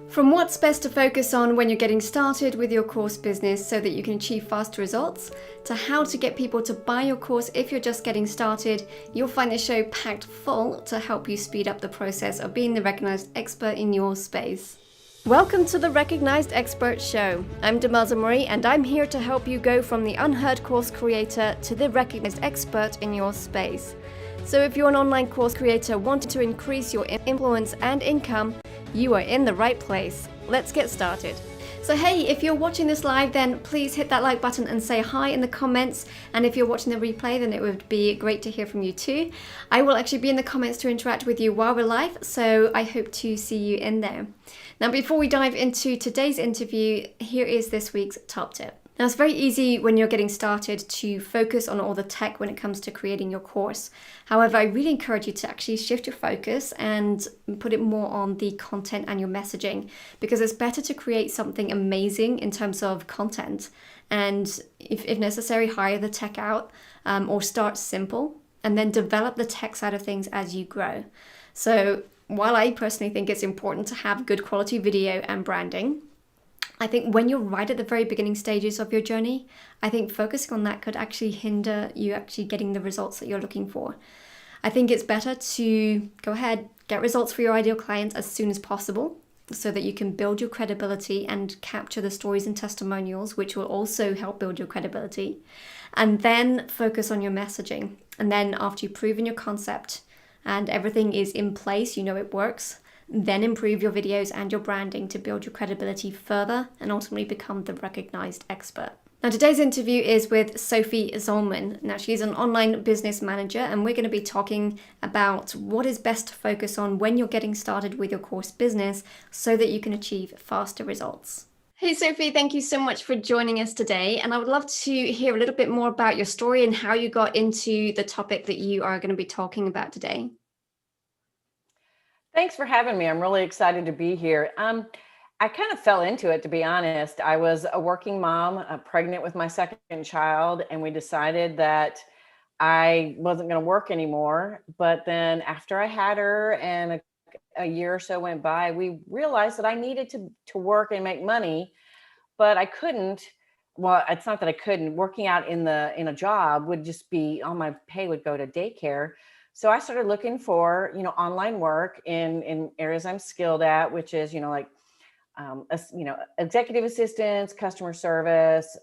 From what's best to focus on when you're getting started with your course business so that you can achieve faster results, to how to get people to buy your course if you're just getting started, you'll find this show packed full to help you speed up the process of being the recognized expert in your space. Welcome to the Recognized Expert Show. I'm Demelza Marie, and I'm here to help you go from the unheard course creator to the recognized expert in your space. So if you're an online course creator wanting to increase your influence and income, you are in the right place. Let's get started. So hey, if you're watching this live, then please hit that like button and say hi in the comments. And if you're watching the replay, then it would be great to hear from you too. I will actually be in the comments to interact with you while we're live, so I hope to see you in there. Now, before we dive into today's interview, here is this week's top tip. Now, it's very easy when you're getting started to focus on all the tech when it comes to creating your course. However, I really encourage you to actually shift your focus and put it more on the content and your messaging, because it's better to create something amazing in terms of content and, if necessary, hire the tech out or start simple and then develop the tech side of things as you grow. So while I personally think it's important to have good quality video and branding, I think when you're right at the very beginning stages of your journey, I think focusing on that could actually hinder you actually getting the results that you're looking for. I think it's better to go ahead, get results for your ideal clients as soon as possible so that you can build your credibility and capture the stories and testimonials, which will also help build your credibility. And then focus on your messaging. And then after you've proven your concept and everything is in place, you know it works, then improve your videos and your branding to build your credibility further and ultimately become the recognized expert. Now, today's interview is with Sophie Zollman. Now, she's an online business manager, and we're going to be talking about what is best to focus on when you're getting started with your course business so that you can achieve faster results. Hey, Sophie, thank you so much for joining us today. And I would love to hear a little bit more about your story and how you got into the topic that you are going to be talking about today. Thanks for having me. I'm really excited to be here. I kind of fell into it, to be honest. I was a working mom, pregnant with my second child, and we decided that I wasn't going to work anymore. But then after I had her and a year or so went by, we realized that I needed to work and make money, but I couldn't. Well, it's not that I couldn't. Working out in a job would just be, all my pay would go to daycare. So I started looking for, online work in areas I'm skilled at, which is, executive assistants, customer service,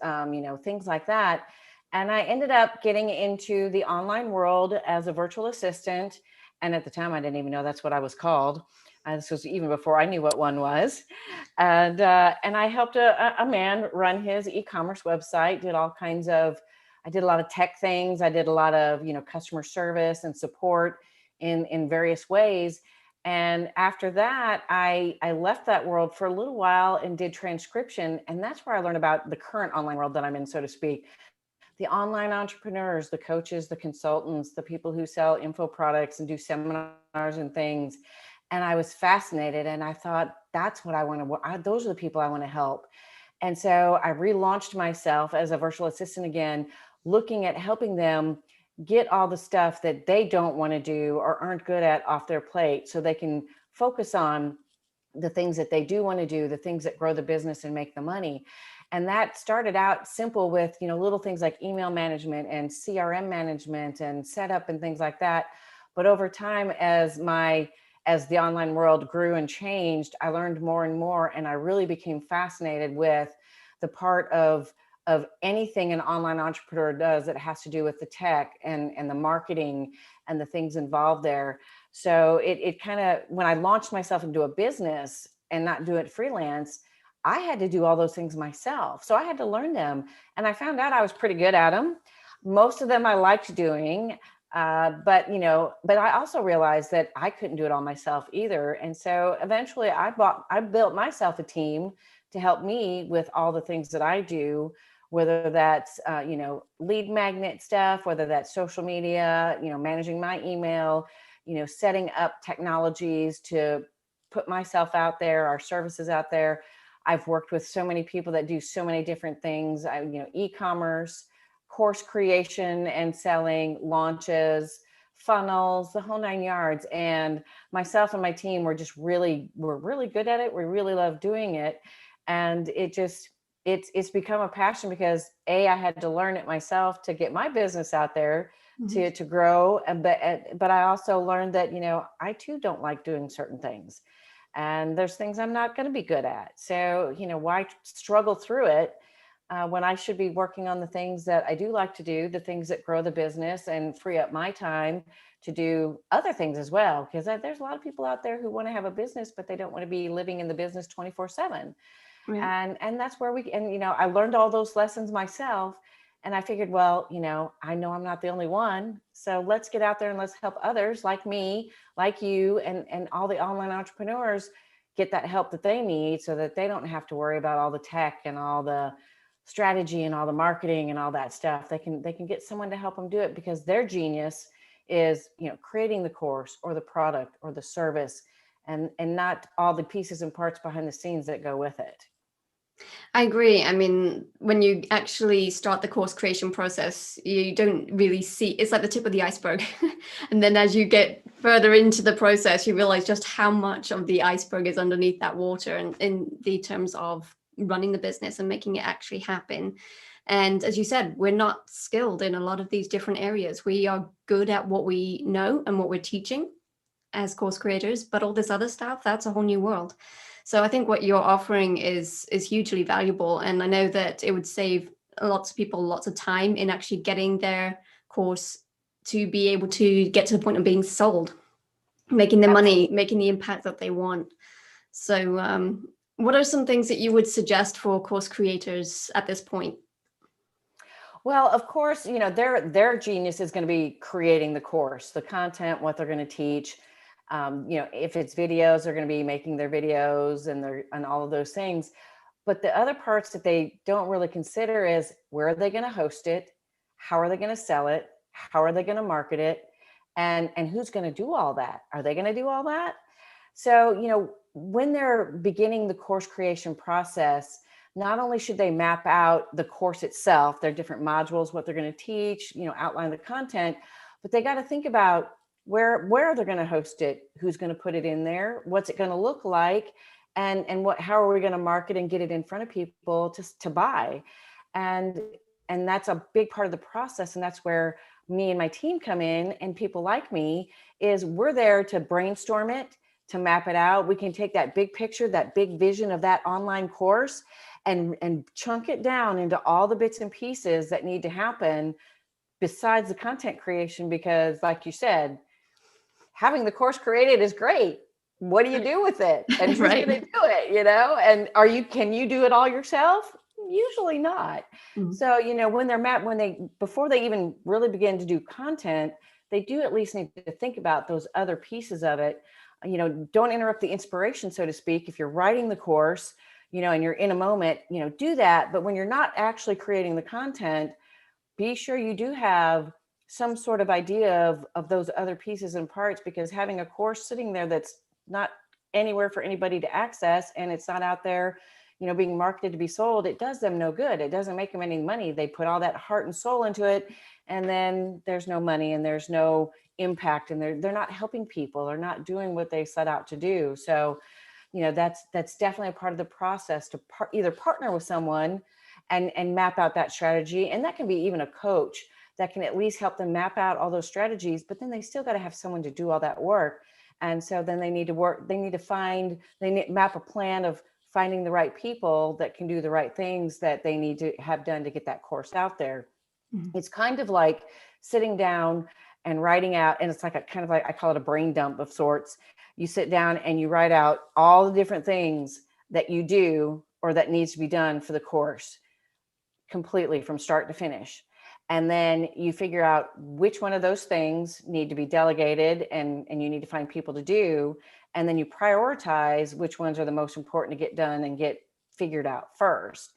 things like that. And I ended up getting into the online world as a virtual assistant. And at the time, I didn't even know that's what I was called. This was even before I knew what one was. And I helped a man run his e-commerce website, I did a lot of tech things. I did a lot of, customer service and support in various ways. And after that, I left that world for a little while and did transcription. And that's where I learned about the current online world that I'm in, so to speak. The online entrepreneurs, the coaches, the consultants, the people who sell info products and do seminars and things. And I was fascinated. And I thought, that's what I want to, those are the people I want to help. And so I relaunched myself as a virtual assistant again, looking at helping them get all the stuff that they don't want to do or aren't good at off their plate so they can focus on the things that they do want to do, the things that grow the business and make the money. And that started out simple with, little things like email management and CRM management and setup and things like that. But over time, as the online world grew and changed, I learned more and more, and I really became fascinated with the part of anything an online entrepreneur does that has to do with the tech and the marketing and the things involved there. So it kind of, when I launched myself into a business and not do it freelance, I had to do all those things myself. So I had to learn them, and I found out I was pretty good at them. Most of them I liked doing, but I also realized that I couldn't do it all myself either. And so eventually I built myself a team to help me with all the things that I do, whether that's, lead magnet stuff, whether that's social media, managing my email, setting up technologies to put myself out there, our services out there. I've worked with so many people that do so many different things, e-commerce, course creation and selling, launches, funnels, the whole 9 yards. And myself and my team we're really good at it. We really love doing it. And it's become a passion because I had to learn it myself to get my business out there to grow. But I also learned that, I too don't like doing certain things. And there's things I'm not going to be good at. So, why struggle through it when I should be working on the things that I do like to do, the things that grow the business and free up my time to do other things as well? Because there's a lot of people out there who want to have a business, but they don't want to be living in the business 24/7. Yeah. And that's where I learned all those lessons myself. And I figured, well, I know I'm not the only one. So let's get out there and let's help others like me, like you, and all the online entrepreneurs get that help that they need so that they don't have to worry about all the tech and all the strategy and all the marketing and all that stuff. They can get someone to help them do it because their genius is, creating the course or the product or the service, and not all the pieces and parts behind the scenes that go with it. I agree. I mean, when you actually start the course creation process, you don't really see, it's like the tip of the iceberg. And then as you get further into the process, you realize just how much of the iceberg is underneath that water, and in the terms of running the business and making it actually happen. And as you said, we're not skilled in a lot of these different areas. We are good at what we know and what we're teaching as course creators, but all this other stuff, that's a whole new world. So I think what you're offering is hugely valuable, and I know that it would save lots of people lots of time in actually getting their course to be able to get to the point of being sold, making the money, making the impact that they want. So what are some things that you would suggest for course creators at this point? Well, of course, their genius is going to be creating the course, the content, what they're going to teach. If it's videos, they're going to be making their videos and all of those things. But the other parts that they don't really consider is, where are they going to host it? How are they going to sell it? How are they going to market it? And who's going to do all that? Are they going to do all that? So, when they're beginning the course creation process, not only should they map out the course itself, their different modules, what they're going to teach, outline the content, but they got to think about where they're going to host it, who's going to put it in there, what's it going to look like, and how are we going to market and get it in front of people to buy. And that's a big part of the process. And that's where me and my team come in, and people like me, is we're there to brainstorm it, to map it out. We can take that big picture, that big vision of that online course, and chunk it down into all the bits and pieces that need to happen besides the content creation. Because like you said, having the course created is great. What do you do with it? And who's Right. going to do it, And can you do it all yourself? Usually not. Mhm. So, before they even really begin to do content, they do at least need to think about those other pieces of it. Don't interrupt the inspiration, so to speak. If you're writing the course, and you're in a moment, do that. But when you're not actually creating the content, be sure you do have some sort of idea of those other pieces and parts, because having a course sitting there that's not anywhere for anybody to access, and it's not out there, being marketed to be sold, it does them no good. It doesn't make them any money. They put all that heart and soul into it, and then there's no money and there's no impact, and they're not helping people. They're not doing what they set out to do. So, that's definitely a part of the process, to either partner with someone and map out that strategy. And that can be even a coach that can at least help them map out all those strategies, but then they still got to have someone to do all that work. And so then they need to map a plan of finding the right people that can do the right things that they need to have done to get that course out there. Mhm. It's kind of like sitting down and writing out, and it's like I call it a brain dump of sorts. You sit down and you write out all the different things that you do or that needs to be done for the course, completely from start to finish. And then you figure out which one of those things need to be delegated and you need to find people to do. And then you prioritize which ones are the most important to get done and get figured out first.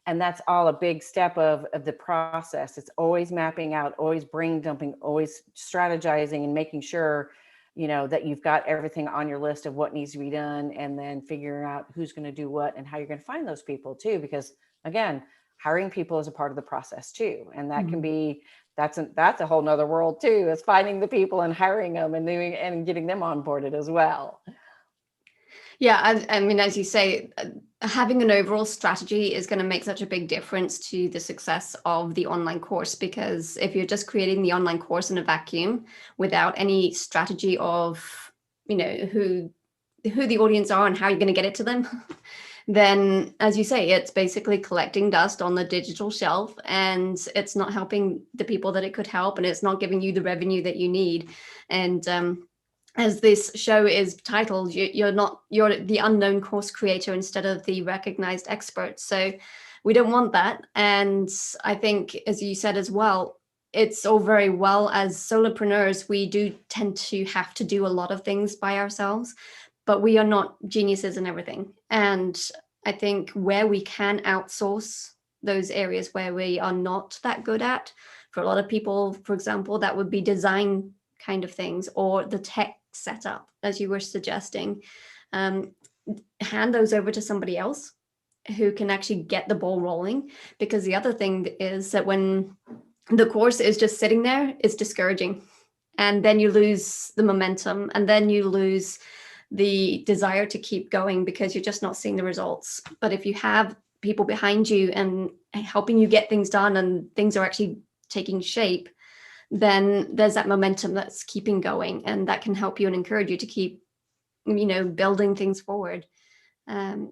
And that's all a big step of the process. It's always mapping out, always brain dumping, always strategizing, and making sure, that you've got everything on your list of what needs to be done, and then figuring out who's going to do what and how you're going to find those people too. Because again, hiring people is a part of the process too. And that can Mhm. be that's a whole nother world too, is finding the people and hiring them and doing and getting them onboarded as well. Yeah, I mean, as you say, having an overall strategy is going to make such a big difference to the success of the online course, because if you're just creating the online course in a vacuum without any strategy of, who the audience are and how you're going to get it to them, then, as you say, it's basically collecting dust on the digital shelf, and it's not helping the people that it could help, and it's not giving you the revenue that you need. And as this show is titled, you're the unknown course creator instead of the recognized expert. So we don't want that. And I think, as you said as well, it's all very well, as solopreneurs, we do tend to have to do a lot of things by ourselves, but we are not geniuses in everything. And I think where we can outsource those areas where we are not that good at, for a lot of people, for example, that would be design kind of things, or the tech setup, as you were suggesting, hand those over to somebody else who can actually get the ball rolling. Because the other thing is that when the course is just sitting there, it's discouraging, and then you lose the momentum, and then you lose the desire to keep going because you're just not seeing the results. But if you have people behind you and helping you get things done, and things are actually taking shape, then there's that momentum that's keeping going, and that can help you and encourage you to keep, building things forward. Yeah,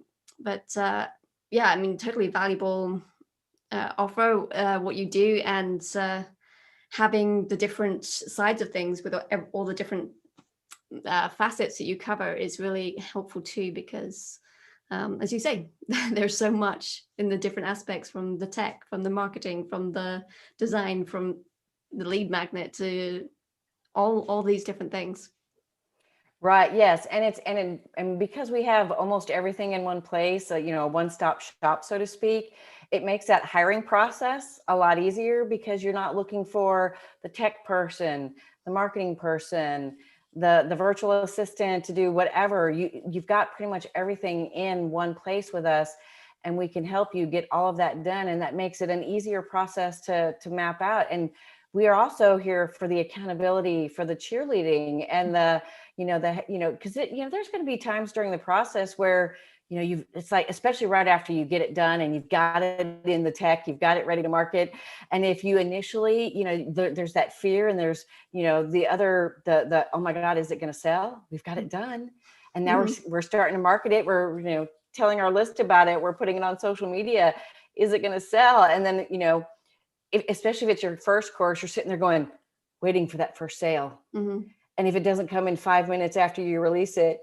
I mean, totally valuable offer, what you do, and having the different sides of things with all the different facets that you cover is really helpful too, because as you say, there's so much in the different aspects, from the tech, from the marketing, from the design, from the lead magnet, to all these different things. Right. Yes. And because we have almost everything in one place, a one-stop shop, so to speak, it makes that hiring process a lot easier, because you're not looking for the tech person, the marketing person, the virtual assistant to do whatever. You've got pretty much everything in one place with us, and we can help you get all of that done. And that makes it an easier process to map out. And we are also here for the accountability, for the cheerleading, and because there's going to be times during the process where, it's like, especially right after you get it done and you've got it in the tech, you've got it ready to market. And if you initially, there's that fear, and there's, the, oh my God, is it going to sell? We've got it done. And now we're starting to market it. We're, telling our list about it. We're putting it on social media. Is it going to sell? And then, especially if it's your first course, you're sitting there going, waiting for that first sale. And if it doesn't come in 5 minutes after you release it,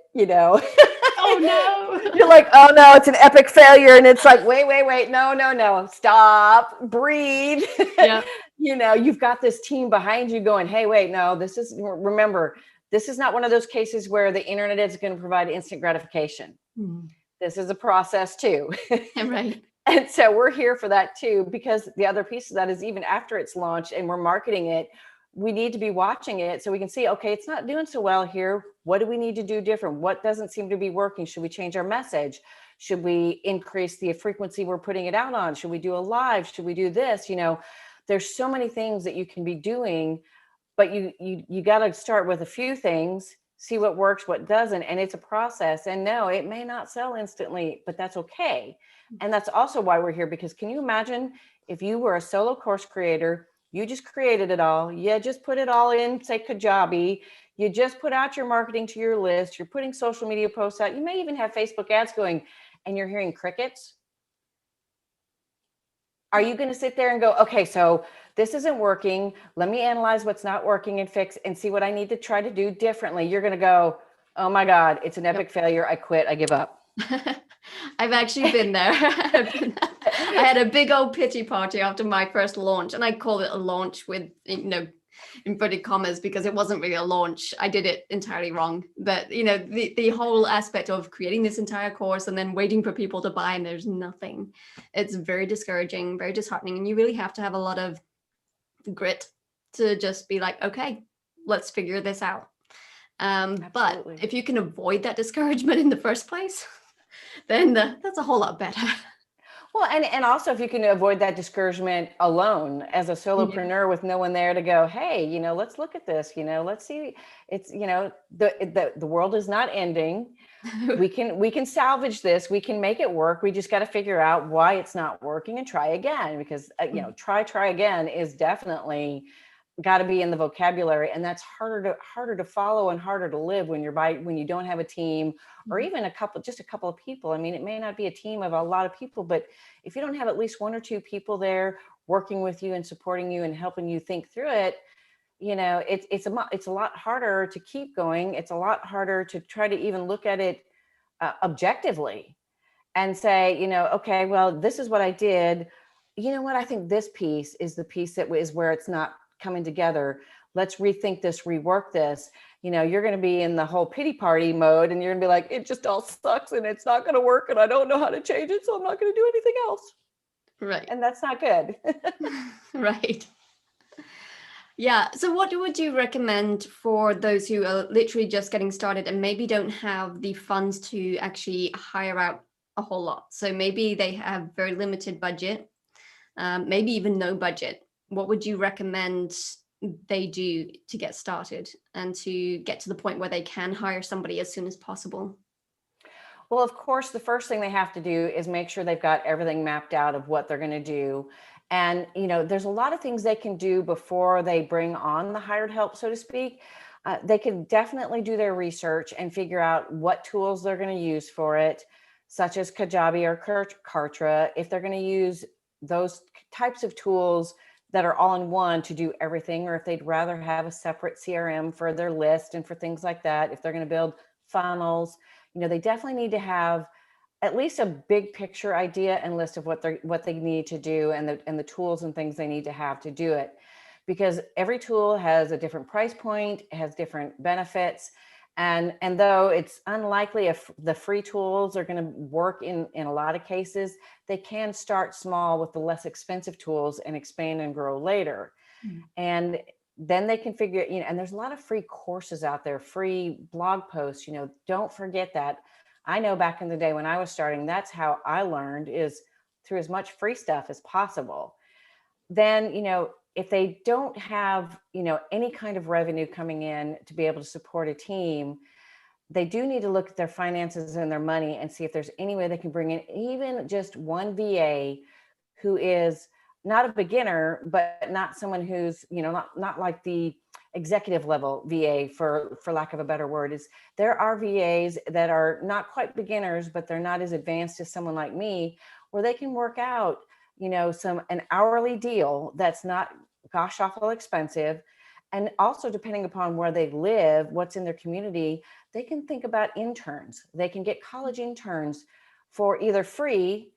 Oh no. You're like, oh no, it's an epic failure. And it's like, wait, no, stop, breathe. Yeah. You've got this team behind you going, hey, wait, no, remember, this is not one of those cases where the internet is going to provide instant gratification. This is a process too. Right. And so we're here for that too, because the other piece of that is, even after it's launched and we're marketing it, we need to be watching it so we can see, okay, it's not doing so well here. What do we need to do different? What doesn't seem to be working? Should we change our message? Should we increase the frequency we're putting it out on? Should we do a live? Should we do this? There's so many things that you can be doing, but you got to start with a few things, see what works, what doesn't. And it's a process. And no, it may not sell instantly, but that's okay. And that's also why we're here, because can you imagine if you were a solo course creator, you just created it all, you just put it all in, say Kajabi, you just put out your marketing to your list, you're putting social media posts out, you may even have Facebook ads going, and you're hearing crickets. Are you going to sit there and go, okay, so this isn't working, let me analyze what's not working and fix and see what I need to try to do differently? You're going to go, oh my God, it's an epic failure, I quit, I give up. I've actually been there. I had a big old pity party after my first launch, and I call it a launch with, inverted commas, because it wasn't really a launch. I did it entirely wrong. But, the whole aspect of creating this entire course and then waiting for people to buy, and there's nothing. It's very discouraging, very disheartening. And you really have to have a lot of grit to just be like, okay, let's figure this out. But if you can avoid that discouragement in the first place, then that's a whole lot better. Well, and also if you can avoid that discouragement alone as a Yeah. solopreneur with no one there to go, hey, let's look at this, let's see. It's, the world is not ending. We can salvage this. We can make it work. We just got to figure out why it's not working and try again, because try again is definitely got to be in the vocabulary, and that's harder to follow and harder to live when you don't have a team, or even just a couple of people. I mean, it may not be a team of a lot of people, but if you don't have at least one or two people there working with you and supporting you and helping you think through it, it's a lot harder to keep going. It's a lot harder to try to even look at it objectively and say, okay, well, this is what I did. You know what? I think this piece is the piece that is where it's not coming together. Let's rethink this, rework this. You're going to be in the whole pity party mode, and you're going to be like, it just all sucks and it's not going to work and I don't know how to change it, so I'm not going to do anything else. Right. And that's not good. Right. Yeah. So what would you recommend for those who are literally just getting started and maybe don't have the funds to actually hire out a whole lot? So maybe they have very limited budget, maybe even no budget. What would you recommend they do to get started and to get to the point where they can hire somebody as soon as possible? Well, of course, the first thing they have to do is make sure they've got everything mapped out of what they're going to do. And, there's a lot of things they can do before they bring on the hired help, so to speak. They can definitely do their research and figure out what tools they're going to use for it, such as Kajabi or Kartra. If they're going to use those types of tools that are all in one to do everything, or if they'd rather have a separate CRM for their list and for things like that, if they're going to build funnels, they definitely need to have at least a big picture idea and list of what they need to do, and the tools and things they need to have to do it. Because every tool has a different price point, has different benefits. And though it's unlikely if the free tools are going to work in a lot of cases, they can start small with the less expensive tools and expand and grow later. And then they can figure, and there's a lot of free courses out there, free blog posts, don't forget that. I know back in the day when I was starting, that's how I learned, is through as much free stuff as possible. Then, if they don't have, any kind of revenue coming in to be able to support a team, they do need to look at their finances and their money and see if there's any way they can bring in even just one VA who is not a beginner, but not someone who's, not like the executive level VA, for lack of a better word. Is there are VAs that are not quite beginners, but they're not as advanced as someone like me, where they can work out, an hourly deal that's not gosh awful expensive. And also, depending upon where they live, what's in their community, they can think about interns. They can get college interns for either free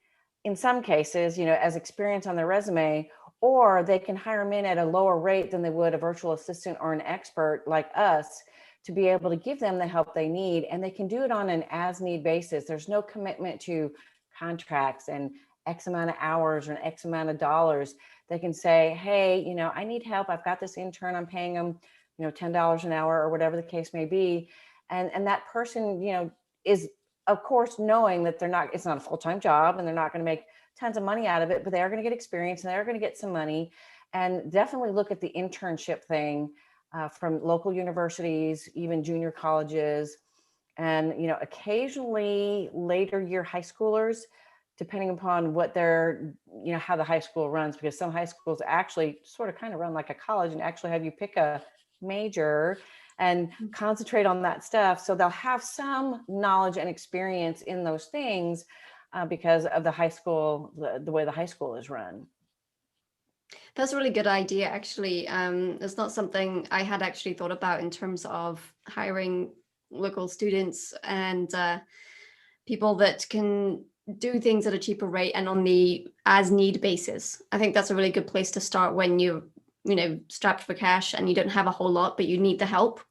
in some cases, as experience on their resume, or they can hire them in at a lower rate than they would a virtual assistant or an expert like us, to be able to give them the help they need. And they can do it on an as-need basis. There's no commitment to contracts and X amount of hours or an X amount of dollars. They can say, hey, I need help. I've got this intern. I'm paying them, $10 an hour or whatever the case may be. And that person, is, of course, knowing that it's not a full-time job and they're not going to make tons of money out of it, but they are going to get experience and they're going to get some money. And definitely look at the internship thing from local universities, even junior colleges, and, occasionally later year high schoolers, depending upon what their, how the high school runs, because some high schools actually sort of kind of run like a college and actually have you pick a major and concentrate on that stuff. So they'll have some knowledge and experience in those things because of the high school, the way the high school is run. That's a really good idea, actually. It's not something I had actually thought about in terms of hiring local students and people that can do things at a cheaper rate and on the as need basis. I think that's a really good place to start when you're, strapped for cash and you don't have a whole lot, but you need the help.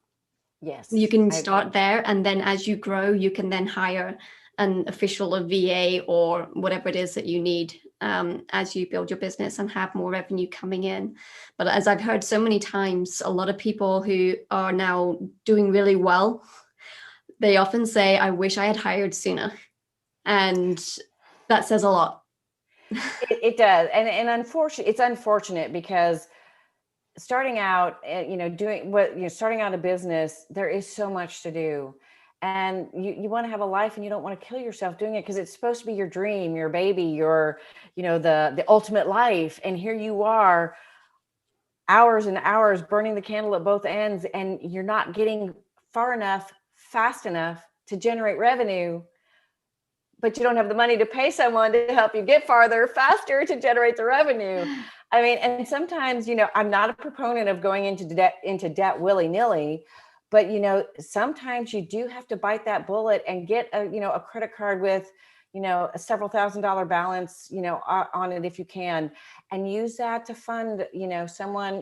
Yes. You can start there, and then as you grow, you can then hire an official, a VA, or whatever it is that you need as you build your business and have more revenue coming in. But as I've heard so many times, a lot of people who are now doing really well, they often say, I wish I had hired sooner. And that says a lot. It does. And it's unfortunate because starting out, starting out a business, there is so much to do. And you want to have a life and you don't want to kill yourself doing it because it's supposed to be your dream, your baby, your, the ultimate life. And here you are, hours and hours burning the candle at both ends, and you're not getting far enough, fast enough to generate revenue, but you don't have the money to pay someone to help you get farther faster to generate the revenue. I mean, and sometimes, I'm not a proponent of going into debt willy-nilly, but sometimes you do have to bite that bullet and get a credit card with a several $1,000 balance on it if you can, and use that to fund someone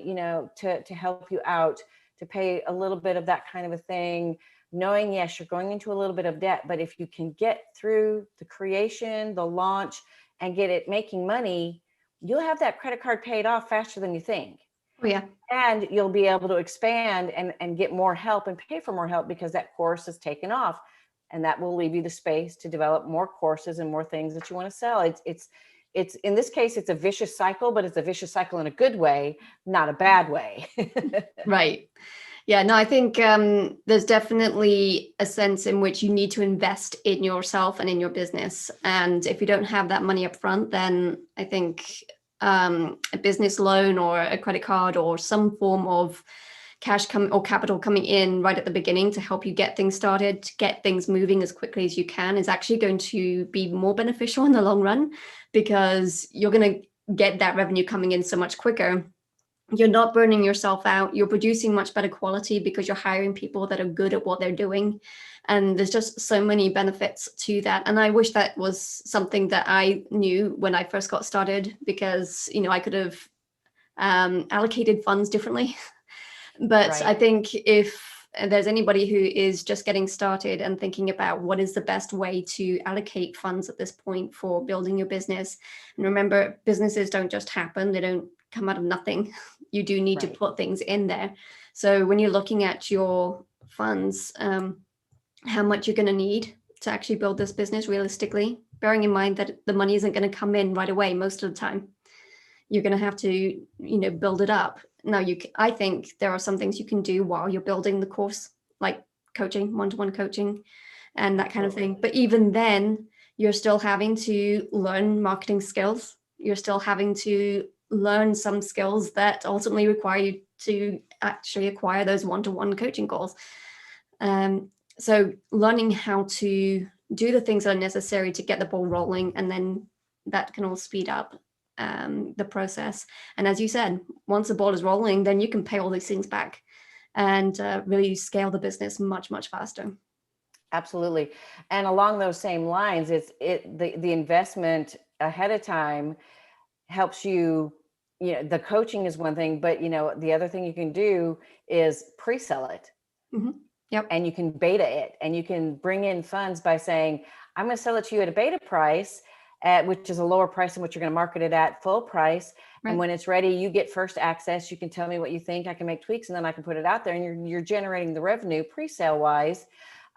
to help you out, to pay a little bit of that kind of a thing, knowing, yes, you're going into a little bit of debt, but if you can get through the creation, the launch, and get it making money, you'll have that credit card paid off faster than you think. Oh, yeah. And you'll be able to expand and get more help and pay for more help because that course is taken off. And that will leave you the space to develop more courses and more things that you want to sell. It's in this case, it's a vicious cycle, but it's a vicious cycle in a good way, not a bad way. Right. Yeah, no, I think there's definitely a sense in which you need to invest in yourself and in your business. And if you don't have that money up front, then I think a business loan or a credit card or some form of cash or capital coming in right at the beginning to help you get things started, to get things moving as quickly as you can, is actually going to be more beneficial in the long run, because you're going to get that revenue coming in so much quicker. You're not burning yourself out. You're producing much better quality because you're hiring people that are good at what they're doing. And there's just so many benefits to that. And I wish that was something that I knew when I first got started, because, I could have allocated funds differently. But Right. I think if there's anybody who is just getting started and thinking about what is the best way to allocate funds at this point for building your business, and remember, businesses don't just happen. They don't come out of nothing. You do need to put things in there. So when you're looking at your funds, how much you're going to need to actually build this business realistically, bearing in mind that the money isn't going to come in right away most of the time. You're going to have to, build it up. Now, I think there are some things you can do while you're building the course, like coaching, one-to-one coaching, and that kind of thing. But even then, you're still having to learn marketing skills. You're still having to learn some skills that ultimately require you to actually acquire those one-to-one coaching calls. So learning how to do the things that are necessary to get the ball rolling, and then that can all speed up the process. And as you said, once the ball is rolling, then you can pay all these things back and really scale the business much, much faster. Absolutely. And along those same lines, the investment ahead of time helps you. The coaching is one thing, but the other thing you can do is pre-sell it. Mm-hmm. Yep. And you can beta it, and you can bring in funds by saying, I'm going to sell it to you at a beta price, which is a lower price than what you're going to market it at full price. Right. And when it's ready, you get first access. You can tell me what you think. I can make tweaks, and then I can put it out there, and you're generating the revenue pre-sale wise.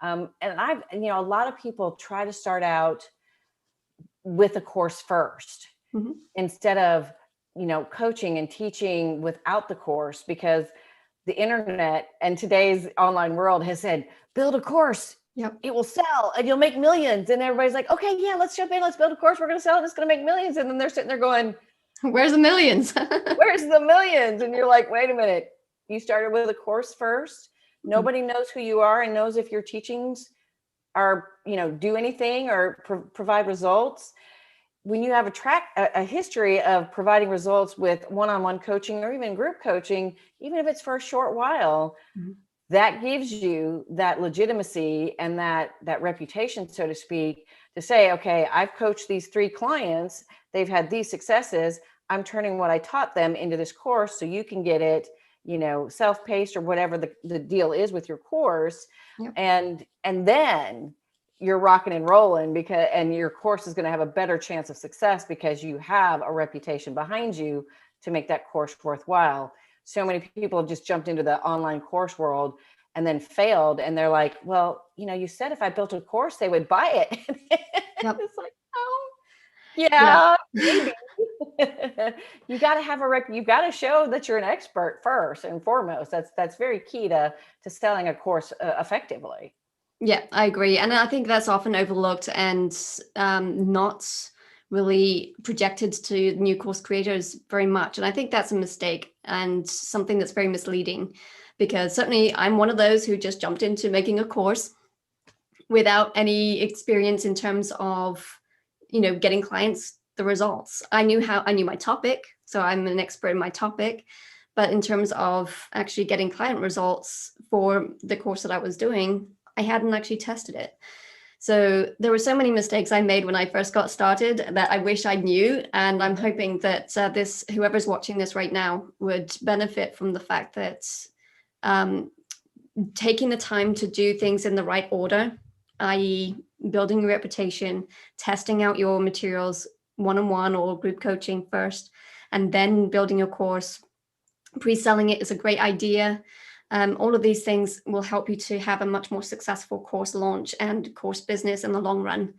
And I've, a lot of people try to start out with a course first, mm-hmm. instead of, coaching and teaching without the course, because the internet and today's online world has said, build a course. Yep. It will sell and you'll make millions. And everybody's like, okay, yeah, let's jump in. Let's build a course. We're going to sell it. It's going to make millions. And then they're sitting there going, where's the millions? Where's the millions? And you're like, wait a minute. You started with a course first. Mm-hmm. Nobody knows who you are and knows if your teachings are, do anything or provide results. When you have a history of providing results with one-on-one coaching or even group coaching, even if it's for a short while, mm-hmm. that gives you that legitimacy and that reputation, so to speak, to say, okay, I've coached these 3 clients. They've had these successes. I'm turning what I taught them into this course so you can get it, self-paced or whatever the deal is with your course. Yep. And then you're rocking and rolling and your course is going to have a better chance of success because you have a reputation behind you to make that course worthwhile. So many people have just jumped into the online course world and then failed. And they're like, well, you said if I built a course, they would buy it. Yep. It's like, oh. Yeah. Yeah, maybe. You got to have you got to show that you're an expert first and foremost. That's very key to selling a course effectively. Yeah, I agree. And I think that's often overlooked and not really projected to new course creators very much. And I think that's a mistake and something that's very misleading, because certainly I'm one of those who just jumped into making a course without any experience in terms of, getting clients the results. I knew my topic, so I'm an expert in my topic. But in terms of actually getting client results for the course that I was doing, I hadn't actually tested it. So there were so many mistakes I made when I first got started that I wish I knew. And I'm hoping that whoever's watching this right now would benefit from the fact that taking the time to do things in the right order, i.e., building your reputation, testing out your materials one-on-one or group coaching first, and then building your course. Pre-selling it is a great idea. All of these things will help you to have a much more successful course launch and course business in the long run.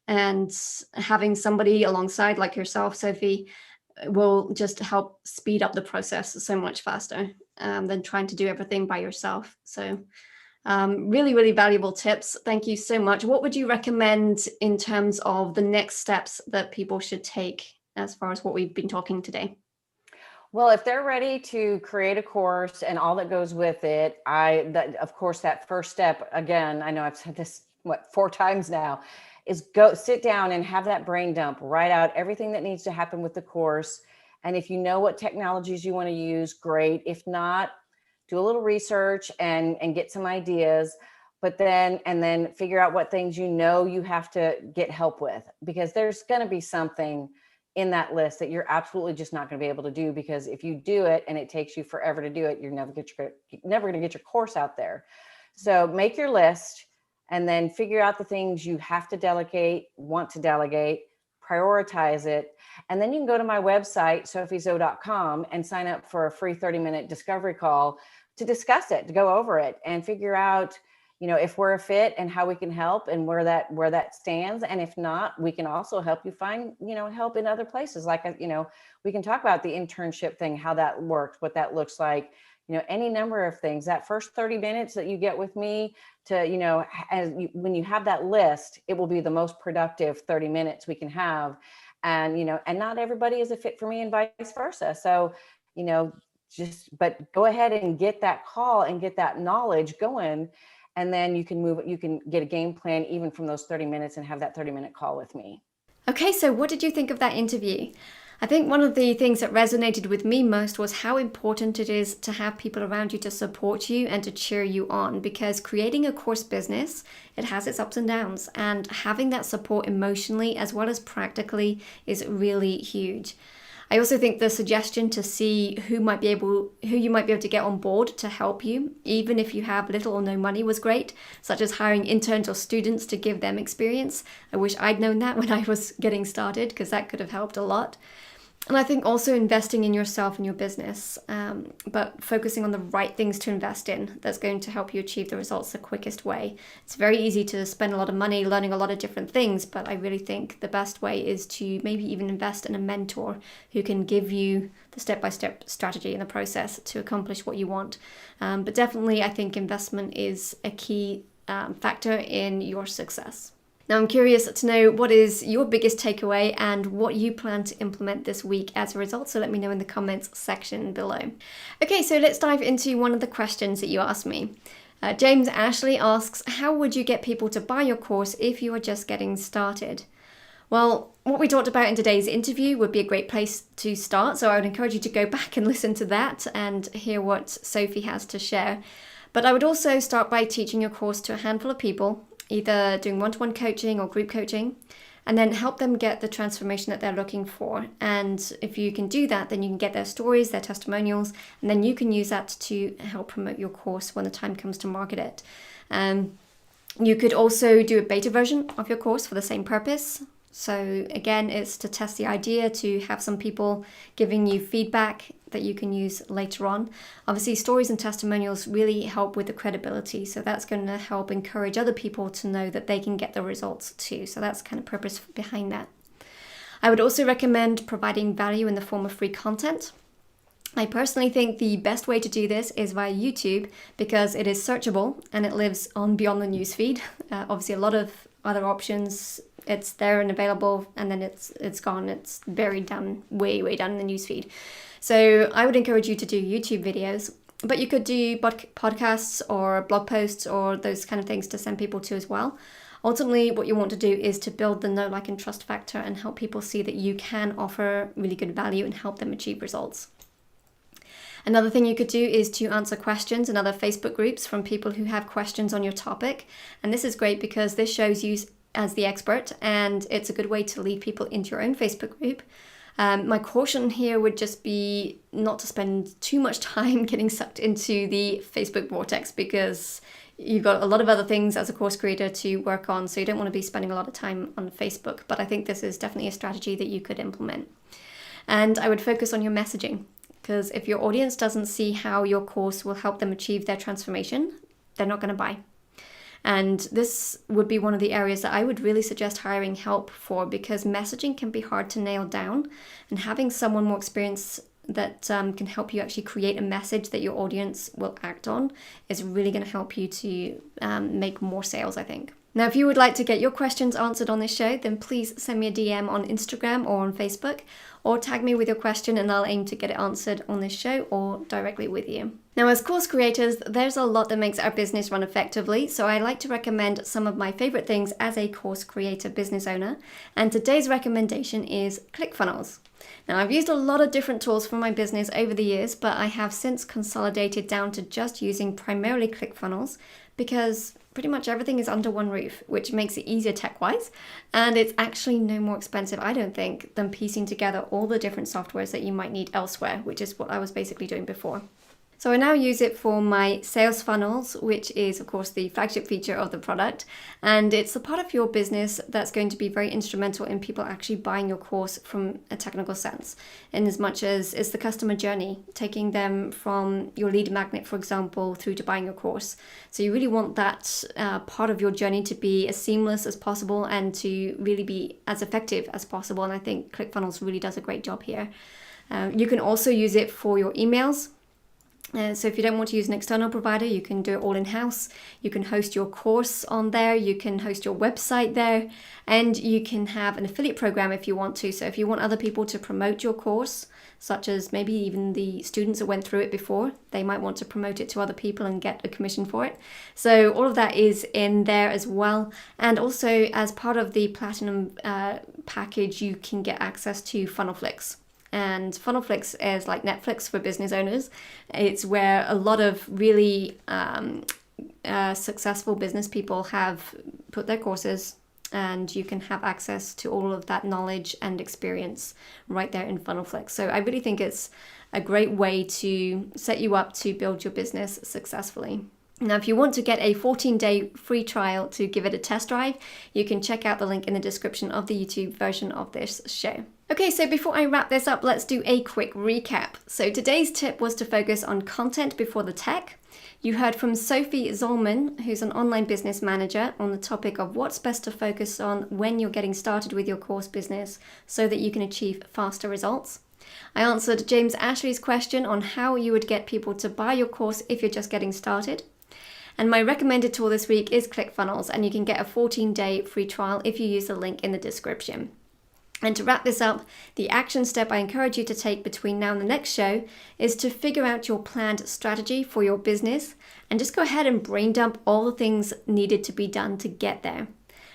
And having somebody alongside like yourself, Sophie, will just help speed up the process so much faster than trying to do everything by yourself. So really, really valuable tips. Thank you so much. What would you recommend in terms of the next steps that people should take as far as what we've been talking today? Well, if they're ready to create a course and all that goes with it, of course, that first step, again, I know I've said this, 4 times now, is go sit down and have that brain dump, write out everything that needs to happen with the course. And if you know what technologies you want to use, great. If not, do a little research and get some ideas, but then figure out what things you have to get help with, because there's going to be something in that list that you're absolutely just not going to be able to do, because if you do it and it takes you forever to do it, you're never going to get your course out there. So make your list and then figure out the things you have to delegate, want to delegate, prioritize it. And then you can go to my website, sophiezoe.com, and sign up for a free 30-minute discovery call to discuss it, to go over it and figure out, if we're a fit and how we can help and where that stands. And if not, we can also help you find, help in other places. Like, we can talk about the internship thing, how that works, what that looks like, any number of things. That first 30 minutes that you get with me when you have that list, it will be the most productive 30 minutes we can have. And, and not everybody is a fit for me and vice versa. So, but go ahead and get that call and get that knowledge going. And then you can get a game plan even from those 30 minutes and have that 30-minute call with me. Okay, so what did you think of that interview? I think one of the things that resonated with me most was how important it is to have people around you to support you and to cheer you on, because creating a course business, it has its ups and downs, and having that support emotionally as well as practically is really huge. I also think the suggestion to see who you might be able to get on board to help you, even if you have little or no money, was great, such as hiring interns or students to give them experience. I wish I'd known that when I was getting started, because that could have helped a lot. And I think also investing in yourself and your business, but focusing on the right things to invest in that's going to help you achieve the results the quickest way. It's very easy to spend a lot of money learning a lot of different things, but I really think the best way is to maybe even invest in a mentor who can give you the step-by-step strategy in the process to accomplish what you want. But definitely, I think investment is a key factor in your success. Now, I'm curious to know what is your biggest takeaway and what you plan to implement this week as a result. So let me know in the comments section below. Okay, so let's dive into one of the questions that you asked me. James Ashley asks, how would you get people to buy your course if you are just getting started? Well, what we talked about in today's interview would be a great place to start. So I would encourage you to go back and listen to that and hear what Sophie has to share. But I would also start by teaching your course to a handful of people, either doing one-to-one coaching or group coaching, and then help them get the transformation that they're looking for. And if you can do that, then you can get their stories, their testimonials, and then you can use that to help promote your course when the time comes to market it. You could also do a beta version of your course for the same purpose. So again, it's to test the idea, to have some people giving you feedback that you can use later on. Obviously, stories and testimonials really help with the credibility. So that's going to help encourage other people to know that they can get the results too. So that's kind of purpose behind that. I would also recommend providing value in the form of free content. I personally think the best way to do this is via YouTube because it is searchable and it lives on beyond the newsfeed. Obviously, a lot of other options, it's there and available, and then it's gone. It's buried down, way down in the newsfeed. So I would encourage you to do YouTube videos, but you could do podcasts or blog posts or those kind of things to send people to as well. Ultimately, what you want to do is to build the know, like, and trust factor and help people see that you can offer really good value and help them achieve results. Another thing you could do is to answer questions in other Facebook groups from people who have questions on your topic. And this is great because this shows you as the expert, and it's a good way to lead people into your own Facebook group. My caution here would just be not to spend too much time getting sucked into the Facebook vortex, because you've got a lot of other things as a course creator to work on, so you don't want to be spending a lot of time on Facebook. But I think this is definitely a strategy that you could implement. And I would focus on your messaging, because if your audience doesn't see how your course will help them achieve their transformation, they're not going to buy. And this would be one of the areas that I would really suggest hiring help for, because messaging can be hard to nail down, and having someone more experienced that can help you actually create a message that your audience will act on is really going to help you to make more sales, I think. Now, if you would like to get your questions answered on this show, then please send me a DM on Instagram or on Facebook, or tag me with your question and I'll aim to get it answered on this show or directly with you. Now, as course creators, there's a lot that makes our business run effectively, so I like to recommend some of my favorite things as a course creator business owner, and today's recommendation is ClickFunnels. Now, I've used a lot of different tools for my business over the years, but I have since consolidated down to just using primarily ClickFunnels, because pretty much everything is under one roof, which makes it easier tech-wise, and it's actually no more expensive, I don't think, than piecing together all the different softwares that you might need elsewhere, which is what I was basically doing before. So I now use it for my sales funnels, which is of course the flagship feature of the product. And it's the part of your business that's going to be very instrumental in people actually buying your course from a technical sense, in as much as it's the customer journey, taking them from your lead magnet, for example, through to buying your course. So you really want that part of your journey to be as seamless as possible and to really be as effective as possible. And I think ClickFunnels really does a great job here. You can also use it for your emails. So if you don't want to use an external provider, you can do it all in-house. You can host your course on there, you can host your website there, and you can have an affiliate program if you want to. So if you want other people to promote your course, such as maybe even the students that went through it before, they might want to promote it to other people and get a commission for it. So all of that is in there as well. And also as part of the Platinum package, you can get access to Funnelflix. And Funnelflix is like Netflix for business owners. It's where a lot of really successful business people have put their courses, and you can have access to all of that knowledge and experience right there in Funnelflix. So I really think it's a great way to set you up to build your business successfully. Now, if you want to get a 14-day free trial to give it a test drive, you can check out the link in the description of the YouTube version of this show. Okay, so before I wrap this up, let's do a quick recap. So today's tip was to focus on content before the tech. You heard from Sophie Zollman, who's an online business manager, on the topic of what's best to focus on when you're getting started with your course business so that you can achieve faster results. I answered James Ashley's question on how you would get people to buy your course if you're just getting started. And my recommended tool this week is ClickFunnels, and you can get a 14-day free trial if you use the link in the description. And to wrap this up, the action step I encourage you to take between now and the next show is to figure out your planned strategy for your business and just go ahead and brain dump all the things needed to be done to get there.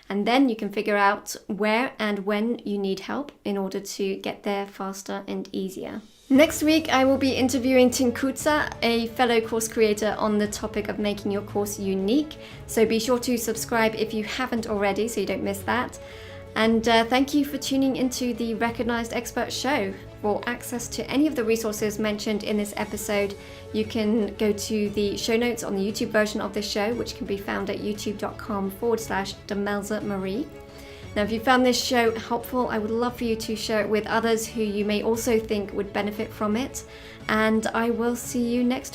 And then you can figure out where and when you need help in order to get there faster and easier. Next week, I will be interviewing Tim Kutza, a fellow course creator, on the topic of making your course unique. So be sure to subscribe if you haven't already so you don't miss that. And thank you for tuning into the Recognized Expert Show. For access to any of the resources mentioned in this episode, you can go to the show notes on the YouTube version of this show, which can be found at youtube.com/Demelza Marie. Now, if you found this show helpful, I would love for you to share it with others who you may also think would benefit from it. And I will see you next